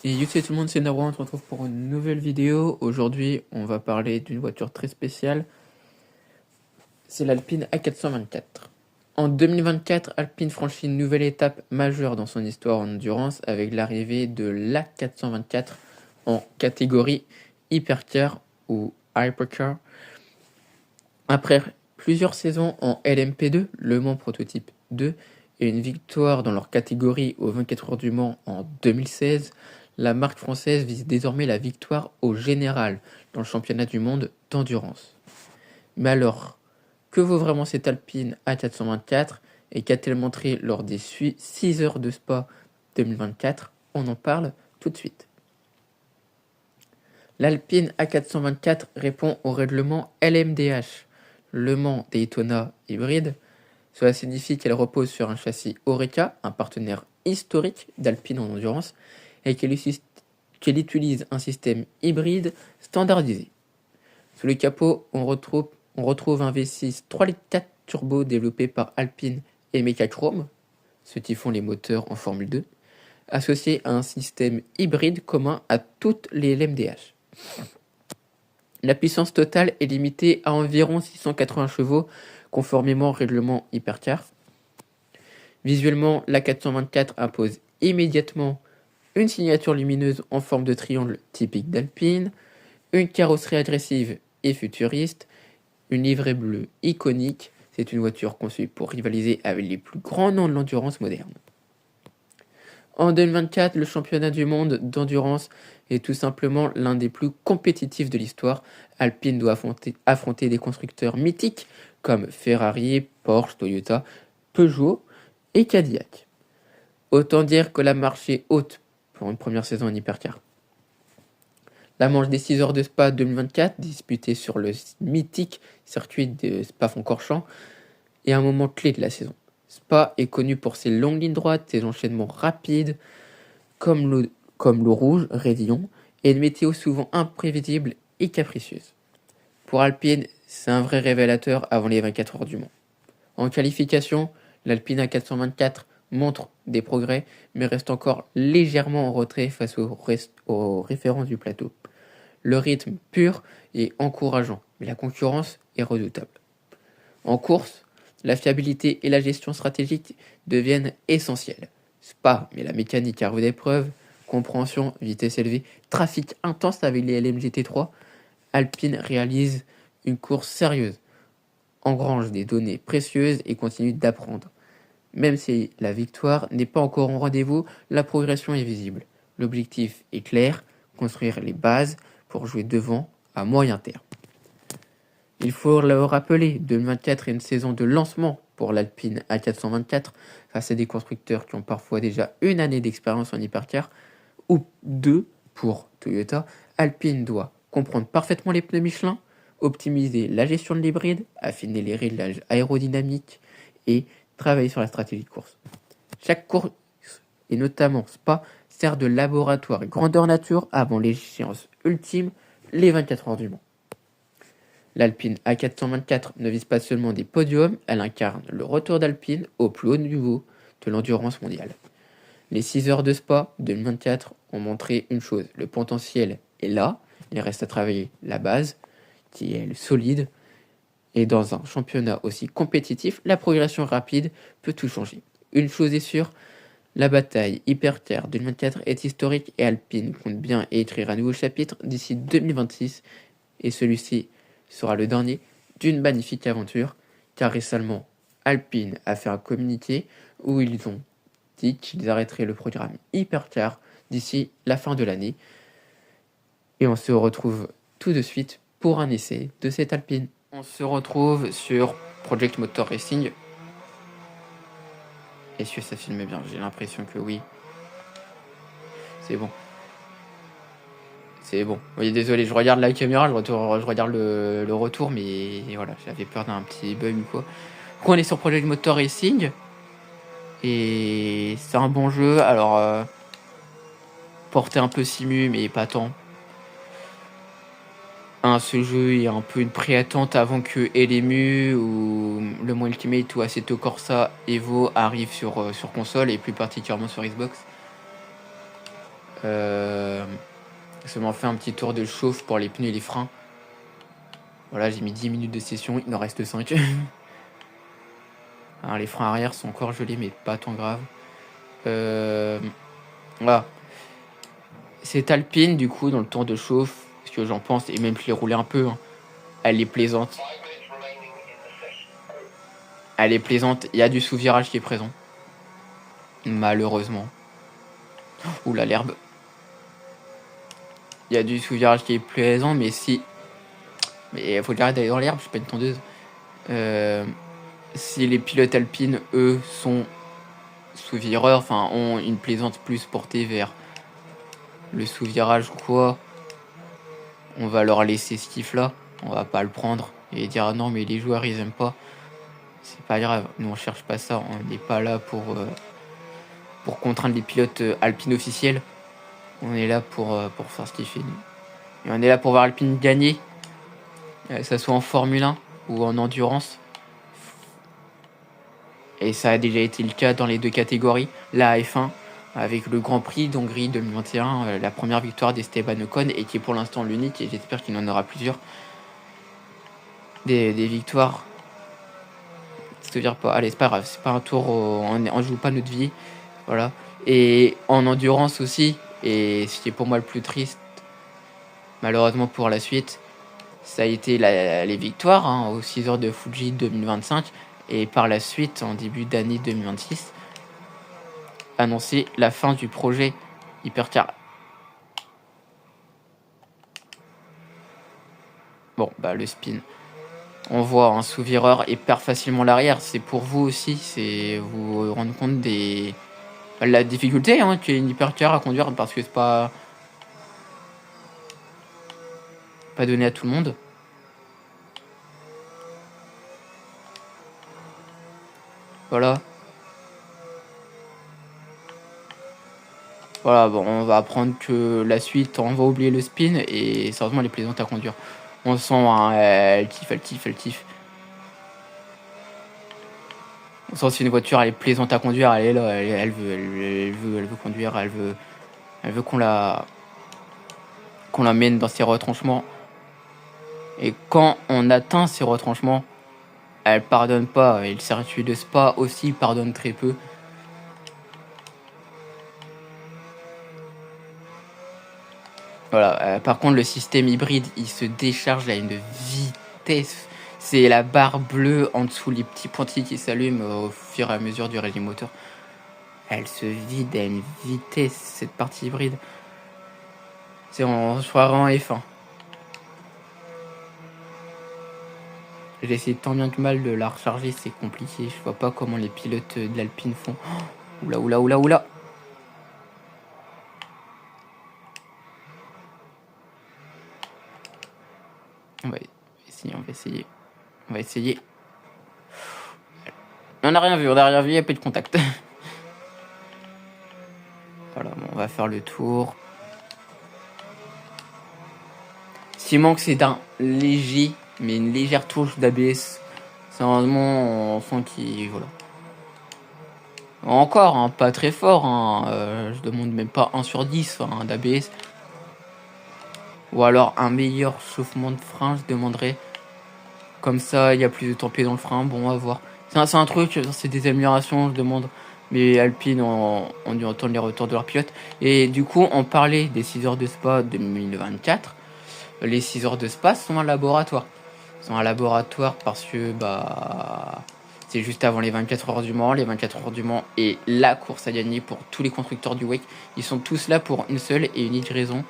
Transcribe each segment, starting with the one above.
Et yo salut tout le monde, c'est Naro, on se retrouve pour une nouvelle vidéo. Aujourd'hui, on va parler d'une voiture très spéciale. C'est l'Alpine A424. En 2024, Alpine franchit une nouvelle étape majeure dans son histoire en endurance avec l'arrivée de l'A424 en catégorie Hypercar ou Hypercar. Après plusieurs saisons en LMP2, Le Mans Prototype 2, et une victoire dans leur catégorie aux 24 heures du Mans en 2016, la marque française vise désormais la victoire au général dans le championnat du monde d'endurance. Mais alors, que vaut vraiment cette Alpine A424 et qu'a-t-elle montré lors des 6 heures de Spa 2024? On en parle tout de suite. L'Alpine A424 répond au règlement LMDH, Le Mans Daytona hybride. Cela signifie qu'elle repose sur un châssis Oreca, un partenaire historique d'Alpine en endurance, et qu'elle utilise un système hybride standardisé. Sous le capot, on retrouve un V6 3,4 litres turbo développé par Alpine et Mecachrome, ceux qui font les moteurs en Formule 2, associé à un système hybride commun à toutes les LMDH. La puissance totale est limitée à environ 680 chevaux, conformément au règlement Hypercar. Visuellement, l'A424 impose immédiatement une signature lumineuse en forme de triangle typique d'Alpine, une carrosserie agressive et futuriste, une livrée bleue iconique. C'est une voiture conçue pour rivaliser avec les plus grands noms de l'endurance moderne. En 2024, le championnat du monde d'endurance est tout simplement l'un des plus compétitifs de l'histoire. Alpine doit affronter des constructeurs mythiques comme Ferrari, Porsche, Toyota, Peugeot et Cadillac. Autant dire que la marche est haute pour une première saison en hypercar. La manche des 6 heures de Spa 2024, disputée sur le mythique circuit de Spa-Francorchamps, est un moment clé de la saison. Spa est connu pour ses longues lignes droites, ses enchaînements rapides, comme l'eau rouge, raidillon, et une météo souvent imprévisible et capricieuse. Pour Alpine, c'est un vrai révélateur avant les 24 heures du Mans. En qualification, l'Alpine A424 montre des progrès, mais reste encore légèrement en retrait face aux références du plateau. Le rythme pur est encourageant, mais la concurrence est redoutable. En course, la fiabilité et la gestion stratégique deviennent essentielles. Spa, mais la mécanique à rude épreuve, compréhension, vitesse élevée, trafic intense avec les LMGT3, Alpine réalise une course sérieuse, engrange des données précieuses et continue d'apprendre. Même si la victoire n'est pas encore au rendez-vous, la progression est visible. L'objectif est clair, construire les bases pour jouer devant à moyen terme. Il faut le rappeler, 2024 est une saison de lancement pour l'Alpine A424 face à des constructeurs qui ont parfois déjà une année d'expérience en hypercar ou deux pour Toyota. Alpine doit comprendre parfaitement les pneus Michelin, optimiser la gestion de l'hybride, affiner les réglages aérodynamiques et travailler sur la stratégie de course. Chaque course, et notamment Spa, sert de laboratoire grandeur nature avant l'échéance ultime, les 24 heures du Mans. L'Alpine A424 ne vise pas seulement des podiums, elle incarne le retour d'Alpine au plus haut niveau de l'endurance mondiale. Les 6 heures de Spa 2024 ont montré une chose, le potentiel est là, il reste à travailler la base, qui est solide, et dans un championnat aussi compétitif, la progression rapide peut tout changer. Une chose est sûre, la bataille Hypercar 2024 est historique et Alpine compte bien écrire un nouveau chapitre d'ici 2026, et celui-ci sera le dernier d'une magnifique aventure, car récemment, Alpine a fait un communiqué où ils ont dit qu'ils arrêteraient le programme Hypercar d'ici la fin de l'année. Et on se retrouve tout de suite pour un essai de cette Alpine. On se retrouve sur Project Motor Racing. Est-ce que ça filme bien? J'ai l'impression que oui. C'est bon. C'est bon. Oui, désolé, je regarde la caméra, je regarde le retour, mais voilà, j'avais peur d'un petit bug ou quoi. Donc on est sur Project Motor Racing. Et c'est un bon jeu. Alors, porté un peu simu, mais pas tant. Ce jeu est un peu une pré-attente avant que LMU ou le Mans Ultimate ou Assetto Corsa Evo arrive sur console et plus particulièrement sur Xbox. Ça m'a fait un petit tour de chauffe pour les pneus et les freins. Voilà, j'ai mis 10 minutes de session, il en reste 5. Alors, les freins arrière sont encore gelés, mais pas tant grave. Voilà. Cette Alpine, du coup, dans le tour de chauffe, ce que j'en pense, et même je l'ai roulé un peu, hein, elle est plaisante. Elle est plaisante. Il y a du sous-virage qui est présent. Malheureusement. Oula, l'herbe. Il y a du sous-virage qui est plaisant, mais si... Mais il faut que j'arrête d'aller dans l'herbe, je suis pas une tondeuse. Si les pilotes alpines, eux, sont sous-vireurs, enfin, ont une plaisante plus portée vers le sous-virage ou quoi, on va leur laisser ce kiff-là. On va pas le prendre et dire ah non, mais les joueurs, ils aiment pas. C'est pas grave. Nous, on cherche pas ça. On n'est pas là pour contraindre les pilotes alpines officiels. On est là pour faire ce qu'il fait, nous. Et on est là pour voir Alpine gagner, que ça soit en Formule 1 ou en endurance. Et ça a déjà été le cas dans les deux catégories. La F1, avec le Grand Prix d'Hongrie 2021, la première victoire d'Esteban Ocon, et qui est pour l'instant l'unique, et j'espère qu'il en aura plusieurs. Des victoires. Ça veut dire pas. Allez, c'est pas grave, c'est pas un tour, on joue pas notre vie. Voilà. Et en endurance aussi, et ce qui est pour moi le plus triste, malheureusement pour la suite, ça a été les victoires, hein, aux 6 heures de Fuji 2025, et par la suite, en début d'année 2026, annoncer la fin du projet Hypercar. Bon, bah le spin. On voit un sous-vireur et perd facilement l'arrière. C'est pour vous aussi, c'est vous rendre compte de la difficulté qu'est une Hypercar à conduire, parce que c'est pas donné à tout le monde. Voilà. Voilà, bon, on va apprendre que la suite, on va oublier le spin, et sérieusement, elle est plaisante à conduire. On sent, hein, elle kiffe. On sent si une voiture, elle est plaisante à conduire, elle est là, elle veut conduire, elle veut qu'on la mène dans ses retranchements. Et quand on atteint ces retranchements, elle pardonne pas. Et le circuit de Spa aussi pardonne très peu. Voilà. Par contre, le système hybride, il se décharge à une vitesse. C'est la barre bleue en dessous, les petits pointillés qui s'allument au fur et à mesure du régime moteur. Elle se vide à une vitesse, cette partie hybride. C'est en soirée en F1. J'ai essayé tant bien que mal de la recharger, c'est compliqué. Je vois pas comment les pilotes de l'Alpine font. Oh, oula. On va essayer. On n'a rien vu, il n'y a pas de contact. Voilà, bon, on va faire le tour. Ce qui manque, c'est d'un léger, mais une légère touche d'ABS. C'est vraiment, on sent qu'il... Voilà. Encore, hein, pas très fort. Je demande même pas 1 sur 10 d'ABS. Ou alors un meilleur chauffement de frein, je demanderais. Comme ça, il y a plus de tempé dans le frein. Bon, on va voir. C'est un truc, c'est des améliorations, je demande. Mais Alpine, on dû entendre les retours de leurs pilotes. Et du coup, on parlait des 6 heures de Spa 2024. Les 6 heures de Spa sont un laboratoire. Ils sont un laboratoire parce que c'est juste avant les 24 heures du Mans. Les 24 heures du Mans est la course à gagner pour tous les constructeurs du WEC. Ils sont tous là pour une seule et unique raison.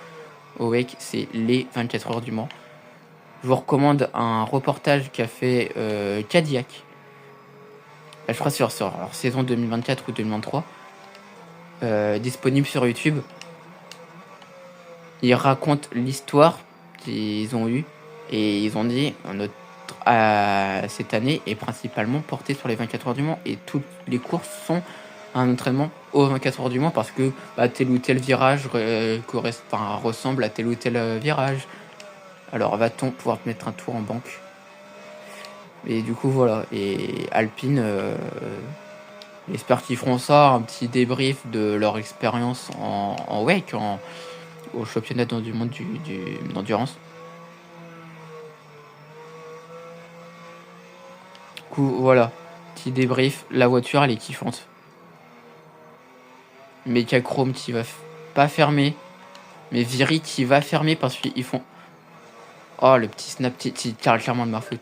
Au WEC, c'est les 24 heures du Mans. Je vous recommande un reportage qu'a fait Cadillac. Là, je crois sur leur saison 2024 ou 2023. Disponible sur YouTube. Ils racontent l'histoire qu'ils ont eue. Et ils ont dit cette année est principalement portée sur les 24 heures du Mans. Et toutes les courses sont un entraînement aux 24 heures du Mans, parce que tel ou tel virage ressemble à tel ou tel virage. Alors va-t-on pouvoir mettre un tour en banque? Et du coup voilà. Et Alpine, J'espère qu'ils feront ça, un petit débrief de leur expérience en wake, au championnat du monde d'endurance. Du coup, voilà, petit débrief. La voiture, elle est kiffante. Mechachrome qui va pas fermer, mais Viry qui va fermer parce qu'ils font. Oh, le petit snap, c'est clairement de ma faute.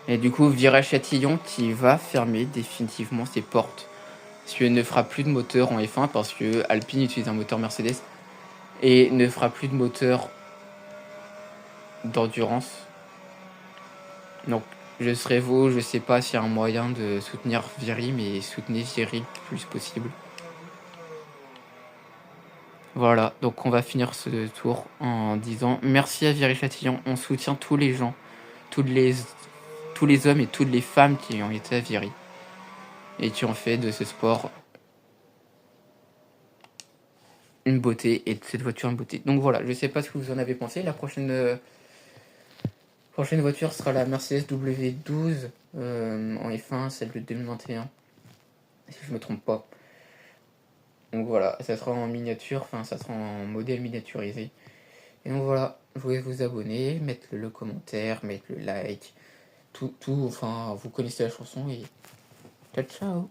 Et du coup, Viray-Châtillon qui va fermer définitivement ses portes. Parce qu'il ne fera plus de moteur en F1 parce que Alpine utilise un moteur Mercedes et ne fera plus de moteur d'endurance. Donc, je serai vous, je sais pas s'il y a un moyen de soutenir Viry, mais soutenez Viry le plus possible. Voilà, donc on va finir ce tour en disant merci à Viry-Châtillon, on soutient tous les gens, tous les hommes et toutes les femmes qui ont été à Viry et qui ont fait de ce sport une beauté et de cette voiture une beauté. Donc voilà, je sais pas ce que vous en avez pensé. La prochaine voiture sera la Mercedes W12 en F1, celle de 2021, si je me trompe pas. Donc voilà, ça sera en miniature, enfin ça sera en modèle miniaturisé. Et donc voilà, je voulais vous abonner, mettre le commentaire, mettre le like, tout, enfin vous connaissez la chanson et ciao ciao.